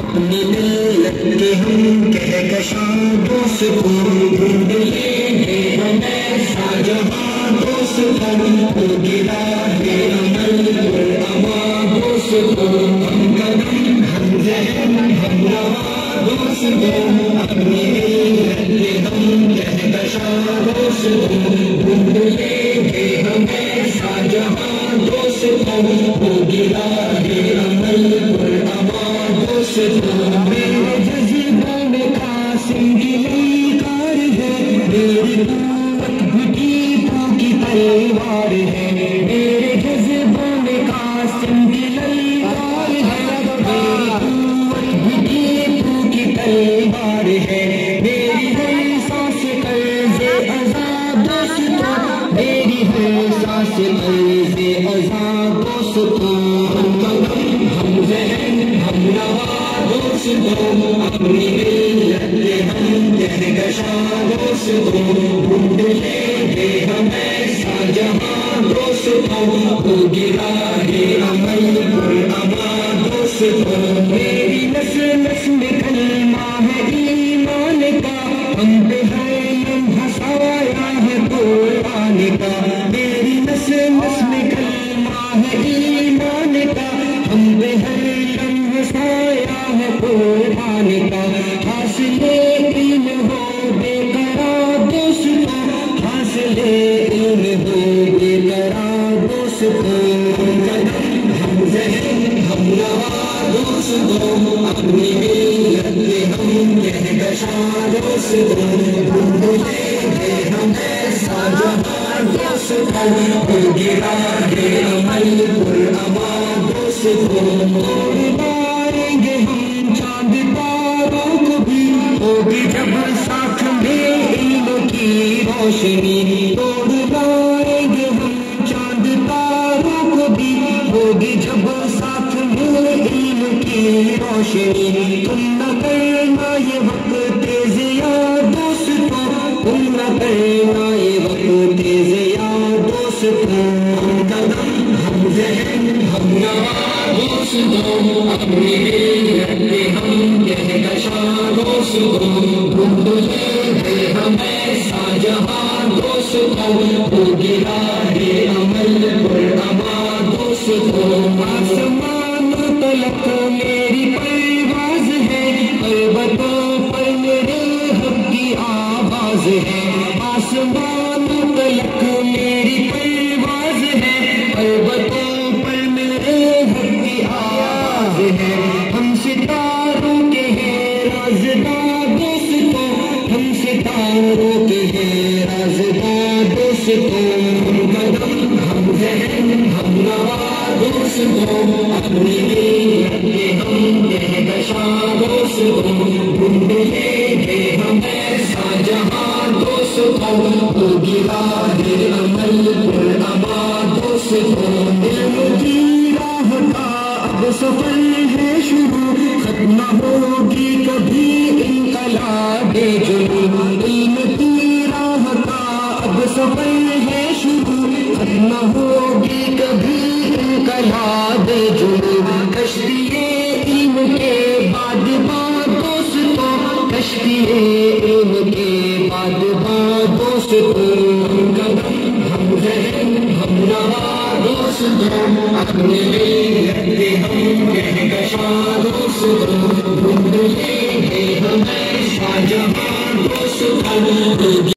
اپنی ملت کے ہم کہکشاں دوستوں ڈھونڈ لیں گے ہمیں شاہجہاں دوستوں کو گرا ہے عمل پراما دوستوں ہم قدم ہم ذہن ہم رواں دوستوں اپنی ملت کے ہم کہکشاں دوستوں ڈھونڈ لیں گے ہمیں شاہجہاں دوستوں کو گرا ہے عمل پراما دوستوں میرے جذبوں میں قاسم کی للکار ہے میری قوت بھی ٹیپو کی تلوار ہے میرے جذبوں میں قاسم کی للکار ہے میری قوت بھی ٹیپو کی تلوار ہے میری ہر سانس قرض عذاب دوستوں میری ہر سانس قرض عذاب دوستوں ہم ذہن ہم رواں دوستوں اپنی ملت کے ہم کہکشاں دوستوں ڈھونڈ لیں گے ہمیں شاہجہاں دوستوں کو گرا ہے عمل پراما دوستوں میری نسل نسل میں کلمہ ہے ایمان کا ہم پہ ہے لمحہ سایہ ہے قرآن کا میری نسل نسل میں کلمہ ہے ایمان کا ہم پہ ہے لمحہ سایہ ہے قرآن کا حاصل علم ہو بے قرار دوستوں حاصل علم ہو بے قرار دوستوں ہم ذہن ہم رواں دوستوں اپنی ملت کے ہم کہکشاں دوستوں ڈھونڈ لیں گے ہمیں شاہجہاں دوستوں کو گرا ہے عمل پراما دوستوں ماریں گے ہم چاند تاروں کو بھی ہوگی جب ساتھ میں علم کی روشنی توڑ لائیں گے ہم چاند تاروں کو بھی ہوگی جب ساتھ میں علم کی روشنی تم نہ کرنا یہ وقت ضیا دوستوں تم نہ کرنا یہ وقت ضیا دوستوں ہم قدم ہم ذہن ہم رواں دوستوں اپنی ملت کے ہم کہکشاں دوستوں ڈھونڈ لیں گے ہمیں شاہجہاں دوستوں کو گرا ہے عمل پراما دوستوں آسمان تلک میری پرواز ہے پروتوں پر میرے حق کی آواز ہے آسمان تلک میری پرواز ہے پروتوں پر میرے حق کی آواز ہے ہم ستاروں کے ہیں رازدار دوستوں ہم ستاروں کے ہیں رازدار دوستوں ہم قدم ہم ذہن ہم رواں دوستوں اپنی ملت کے ہم کہکشاں دوستوں ڈھونڈ لیں گے ہمیں شاہجہاں دوستوں کو گرا ہے عمل پراما دوستوں علم کی راہ کا اب سفر ہے شروع ختم ہوگی کبھی انقلاب جنون علم کی راہ کا اب سفر ہے شروع ختم ہوگی کبھی انقلاب جنون کشتی علم کے بعد دوستوں کشتی علم کے بعد دوستوں ہم قدم ہم ذہن ہم رواں دوستوں اپنے ملت کے ہم کہکشاں دوستوں ڈھونڈ لیں گے ہمیں شاہجہاں دوستوں